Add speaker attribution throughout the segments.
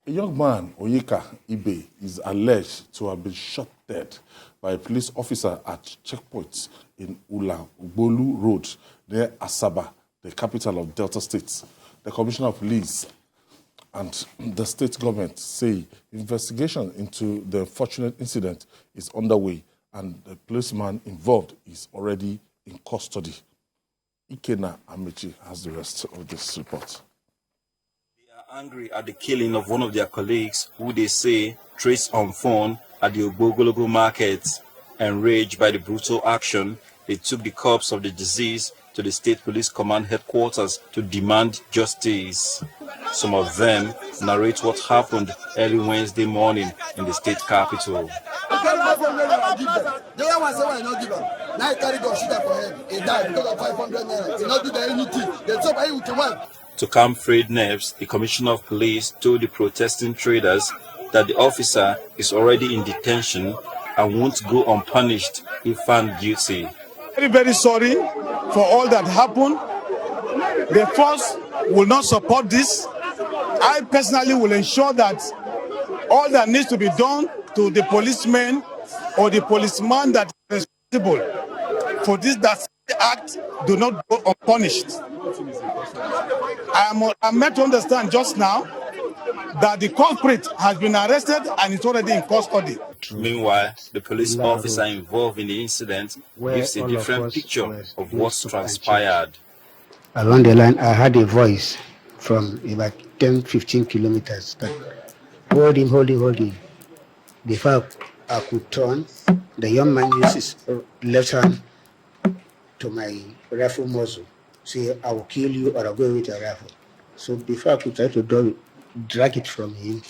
Speaker 1: A young man, Oyeka Ibe, is alleged to have been shot dead by a police officer at checkpoints in Ula-Ugbolu Road near Asaba, the capital of Delta State. The Commissioner of Police and the state government say investigation into the unfortunate incident is underway and the policeman involved is already in custody. Ikena Amechi has the rest of this report.
Speaker 2: Angry at the killing of one of their colleagues who they say traced on phone at the Ogbogologo market. Enraged by the brutal action, they took the corpse of the deceased to the State Police Command headquarters to demand justice. Some of them narrate what happened early Wednesday morning in the state capital. To calm frayed nerves, the Commissioner of Police told the protesting traders that the officer is already in detention and won't go unpunished if found guilty.
Speaker 3: Very, very sorry for all that happened. The force will not support this. I personally will ensure that all that needs to be done to the policeman or the policeman that is responsible for this that act do not go unpunished. I'm meant to understand just now that the culprit has been arrested and is already in custody.
Speaker 2: Meanwhile, the police officer involved in the incident gives a different picture of what's transpired.
Speaker 4: Along the line, I had a voice from about 10-15 kilometers that hold him. Before I could turn, the young man used his left hand to my rifle muzzle. Say, I will kill you or I'll go with a rifle. So before I could try to drag it from him,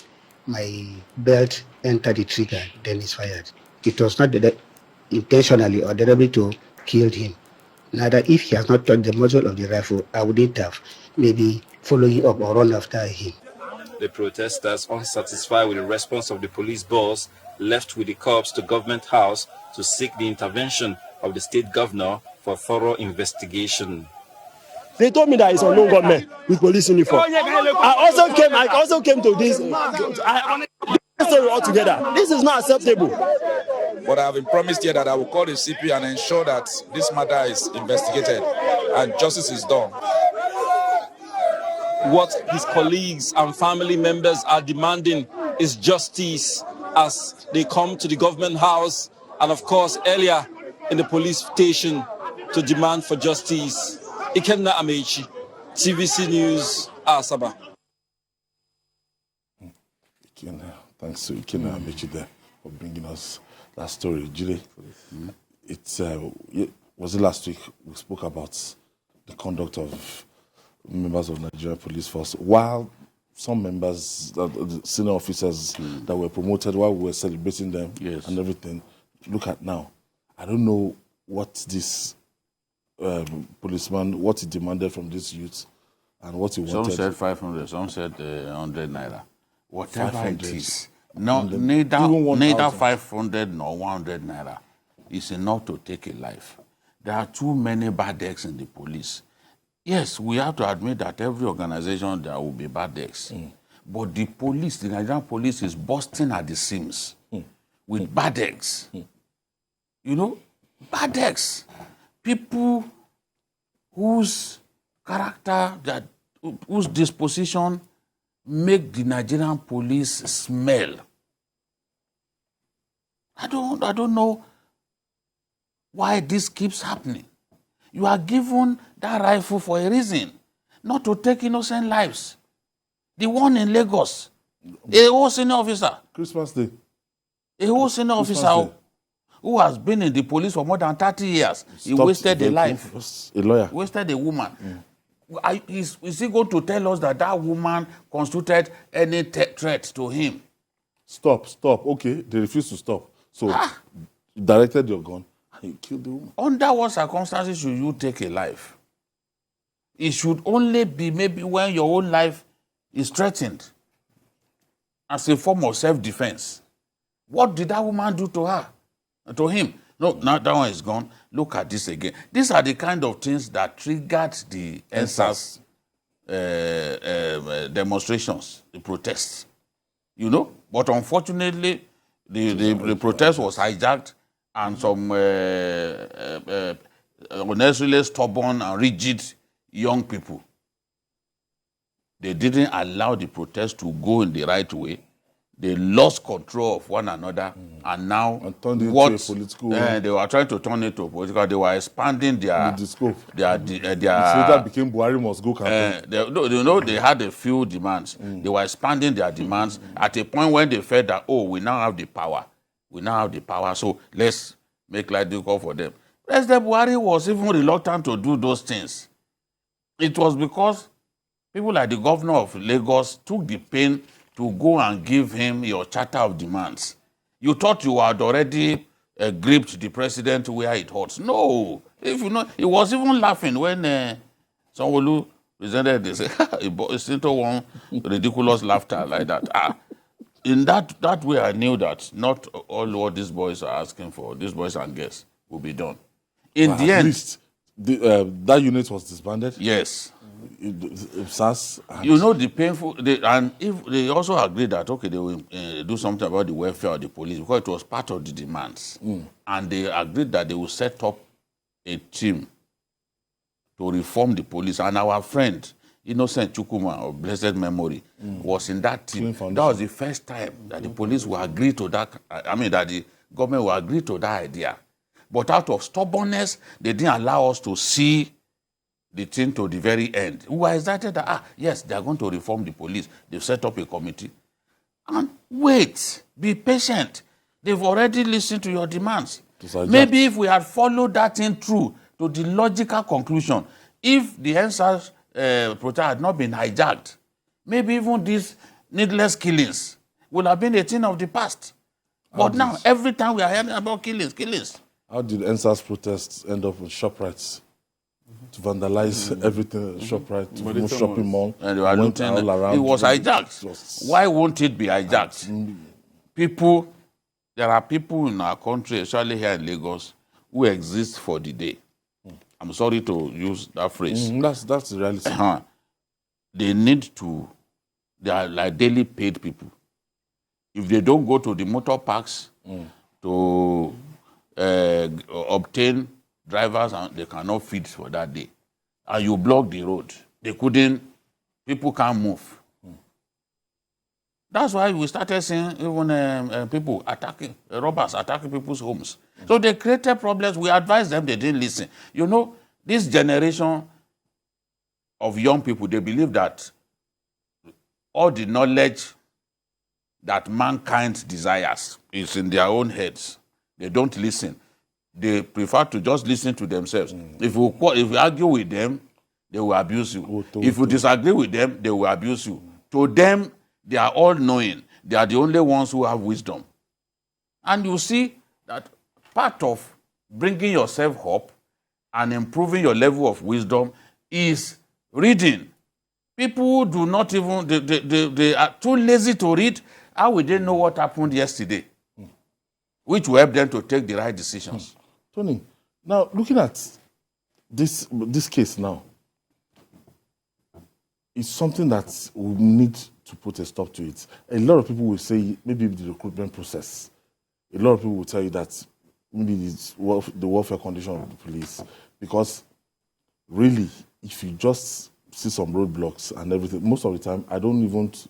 Speaker 4: my belt entered the trigger, then it's fired. It was not intentionally or deliberately to kill him. Neither if he has not touched the muzzle of the rifle, I wouldn't have maybe following up or run after him.
Speaker 2: The protesters, unsatisfied with the response of the police boss, left with the corpse to Government House to seek the intervention of the state governor for a thorough investigation.
Speaker 5: They told me that it's unknown gunmen with police uniform. I also came to this story altogether. This is not acceptable.
Speaker 6: But I have been promised here that I will call the CP and ensure that this matter is investigated and justice is done.
Speaker 2: What his colleagues and family members are demanding is justice as they come to the Government House and, of course, earlier in the police station to demand for justice. Ikenna Amechi, TVC News, Asaba.
Speaker 1: Thanks to Ikenna Amechi there for bringing us that story. Julie, was it last week we spoke about the conduct of members of Nigerian Police Force, while some members, the senior officers that were promoted while we were celebrating them and everything. Look at now. I don't know what this policeman, what he demanded from this youth and what he wanted.
Speaker 7: Some said 500, some said 100 naira. Whatever it is. No, neither 500 nor 100 naira is enough to take a life. There are too many bad eggs in the police. Yes, we have to admit that every organization there will be bad eggs. But the police, the Nigerian police is bursting at the seams with bad eggs. You know, bad eggs. People whose character, whose disposition make the Nigerian police smell. I don't know why this keeps happening. You are given that rifle for a reason, not to take innocent lives. The one in Lagos, a whole senior officer.
Speaker 1: Christmas Day.
Speaker 7: A whole senior officer who has been in the police for more than 30 years. He wasted a life.
Speaker 1: A lawyer.
Speaker 7: Wasted a woman. Is he going to tell us that that woman constituted any threat to him?
Speaker 1: Stop. Okay, they refused to stop. So, you directed your gun and you killed the woman.
Speaker 7: Under what circumstances should you take a life? It should only be maybe when your own life is threatened as a form of self-defense. What did that woman do to her? To him? No, now that one is gone. Look at this again. These are the kind of things that triggered the EndSars demonstrations, the protests. you know. But unfortunately, the protest was hijacked, and some unnecessarily stubborn and rigid young people, they didn't allow the protest to go in the right way. They lost control of one another, and now
Speaker 1: and turned it into a political.
Speaker 7: They were trying to turn it to political. They were expanding their
Speaker 1: scope.
Speaker 7: That
Speaker 1: became Buhari must go campaign.
Speaker 7: They had a few demands. They were expanding their demands at a point when they felt that, oh, we now have the power. We now have the power, so let's make life difficult for them. President Buhari was even reluctant to do those things. It was because people like the governor of Lagos took the pain to go and give him your charter of demands. You thought you had already gripped the president where it hurts. No. If you know, he was even laughing when Sanwo-Olu presented this. It's into one ridiculous laughter like that. In that way, I knew that not all what these boys are asking for, these boys and girls, will be done. In the end,
Speaker 1: at least that unit was disbanded.
Speaker 7: Yes.
Speaker 1: SARS.
Speaker 7: You know the painful, and if they also agreed that okay, they will do something about the welfare of the police because it was part of the demands, and they agreed that they will set up a team to reform the police. And our friend Innocent Chukwuma of blessed memory was in that team. That was the first time that the police will agree to that. I mean that the government will agree to that idea. But out of stubbornness, they didn't allow us to see the thing to the very end. We were excited that, yes, they are going to reform the police. They've set up a committee. And wait, be patient. They've already listened to your demands. Maybe if we had followed that thing through to the logical conclusion, if the EndSars protest had not been hijacked, maybe even these needless killings would have been a thing of the past. But now, every time we are hearing about killings.
Speaker 1: How did EndSars protests end up with ShopRites? To vandalize everything, ShopRite, to move shopping mall,
Speaker 7: and they were looting all around. It was hijacked. Why won't it be hijacked? There are people in our country, especially here in Lagos, who exist for the day. I'm sorry to use that phrase.
Speaker 1: That's the reality.
Speaker 7: They are like daily paid people. If they don't go to the motor parks to obtain drivers, and they cannot feed for that day, and you block the road, people can't move. That's why we started seeing even people robbers attacking people's homes. So they created problems. We advised them, they didn't listen. You know, this generation of young people, they believe that all the knowledge that mankind desires is in their own heads. They don't listen. They prefer to just listen to themselves. If you argue with them, they will abuse you. If you disagree with them, they will abuse you. To them, they are all knowing. They are the only ones who have wisdom. And you see that part of bringing yourself up and improving your level of wisdom is reading. People do not even, they are too lazy to read. How will they know what happened yesterday? Which will help them to take the right decisions.
Speaker 1: Tony, now looking at this case now, it's something that we need to put a stop to it. A lot of people will say maybe the recruitment process. A lot of people will tell you that maybe it's the welfare condition of the police. Because really, if you just see some roadblocks and everything, most of the time I don't even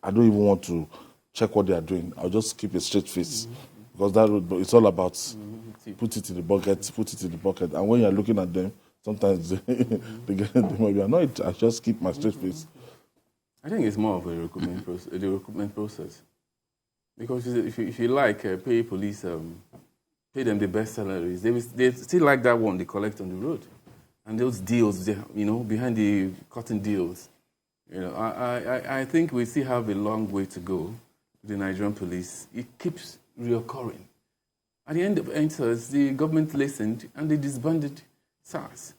Speaker 1: want to check what they are doing. I'll just keep a straight face. Because that roadblock, it's all about put it in the bucket. And when you're looking at them, sometimes they might be annoyed. I just keep my straight face.
Speaker 8: I think it's more of a recruitment process. Because if you like, pay police, pay them the best salaries, they still like that one they collect on the road. And those deals, behind the cotton deals, I think we still have a long way to go. The Nigerian police, it keeps reoccurring. At the end of EndSars, the government listened and they disbanded SARS.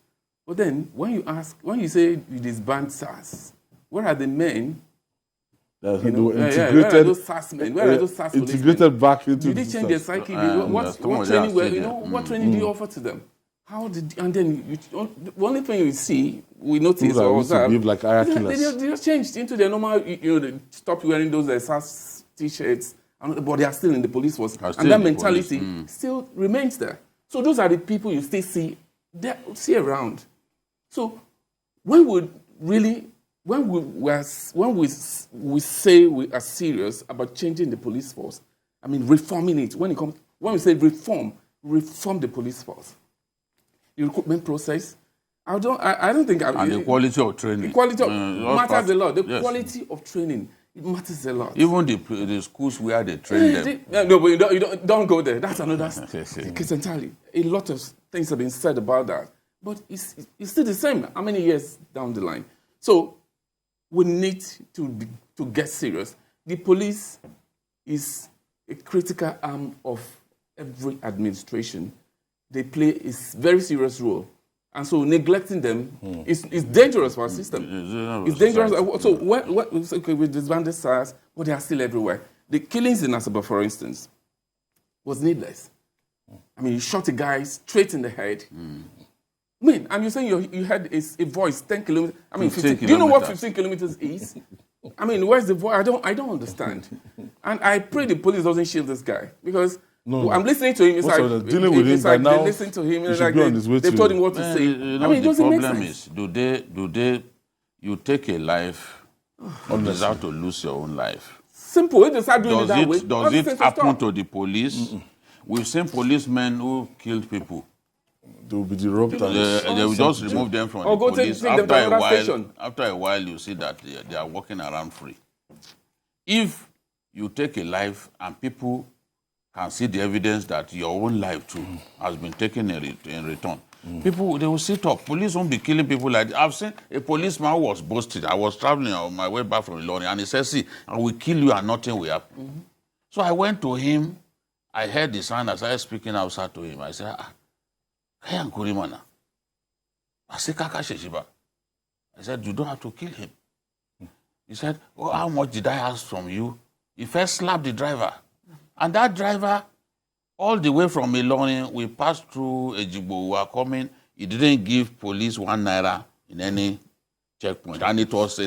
Speaker 8: But then, when you say you disband SARS, where are the men? Where are those SARS men? Where are those SARS policemen?
Speaker 1: Integrated back into
Speaker 8: Did they change their psyche? What training do you offer to them? And then the only thing we notice,
Speaker 1: like
Speaker 8: they just changed into their normal, they stopped wearing those SARS T-shirts, but they are still in the police force. And that mentality still remains there. So those are the people you still see around. So when we say we are serious about changing the police force, I mean reforming it. When we say reform the police force. The recruitment process. I don't think.
Speaker 7: And the quality of training.
Speaker 8: The quality matters a lot. The quality of training, it matters a lot.
Speaker 7: Even the schools where they train them.
Speaker 8: No, but you don't go there. That's another case entirely. A lot of things have been said about that. But it's still the same. How many years down the line? So we need to get serious. The police is a critical arm of every administration. They play a very serious role. And so neglecting them is dangerous for our system. It's dangerous. So with disbanded SARS, but they are still everywhere. The killings in Asaba, for instance, was needless. I mean, you shot a guy straight in the head. I mean, and you're saying you had a voice 10 kilometers. I mean, 15 do you know what 15 kilometers is? I mean, where's the voice? I don't understand. And I pray the police doesn't shield this guy because I'm listening to him. It's like
Speaker 1: dealing with him
Speaker 8: like
Speaker 1: now.
Speaker 8: they listen to him. It's like they told him what to say. I mean, it doesn't make sense.
Speaker 7: The problem is, you take a life, you deserve to lose your own life.
Speaker 8: Simple. If they start doing it that way,
Speaker 7: does it happen to the police? We've seen policemen who killed people.
Speaker 1: They will be derobed.
Speaker 7: They will just remove them from the police. After a while, you see that they are walking around free. If you take a life and people can see the evidence that your own life too has been taken in return, people, they will sit up. Police won't be killing people like that. I've seen a policeman who was boasted. I was traveling on my way back from Ilorin, and he said, see, I will kill you and nothing will happen. So I went to him. I heard the sound as I was speaking outside to him. I said, I said, you don't have to kill him. He said, oh, how much did I ask from you? He first slapped the driver. And that driver, all the way from Ilorin, we passed through Ejigbo, we were coming. He didn't give police 1 naira in any checkpoint. And it was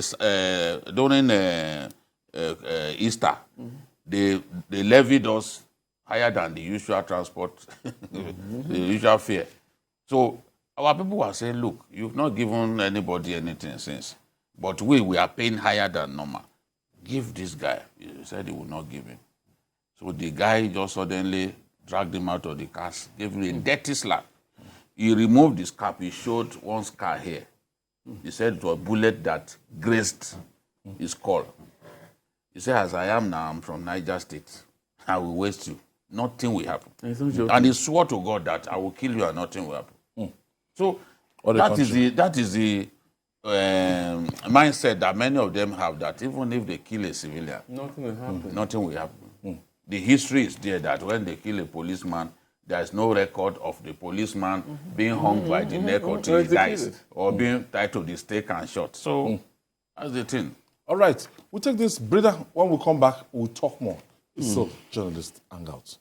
Speaker 7: during Easter. They levied us higher than the usual transport, the usual fare. So our people were saying, look, you've not given anybody anything since, but we are paying higher than normal. Give this guy. He said he would not give him. So the guy just suddenly dragged him out of the car, gave him a dirty slap. He removed his cap. He showed one scar here. He said it was a bullet that grazed his skull. He said, as I am now, I'm from Niger State. I will waste you. Nothing will happen. And he swore to God that I will kill you and nothing will happen. So that is the mindset that many of them have, that even if they kill a civilian,
Speaker 8: nothing will happen.
Speaker 7: Nothing will happen. The history is there that when they kill a policeman, there is no record of the policeman being hung by the neck until he dies, or being tied to the stake and shot. So that's the thing.
Speaker 1: All right, we'll take this breather. When we come back, we'll talk more. So, journalist Hangout.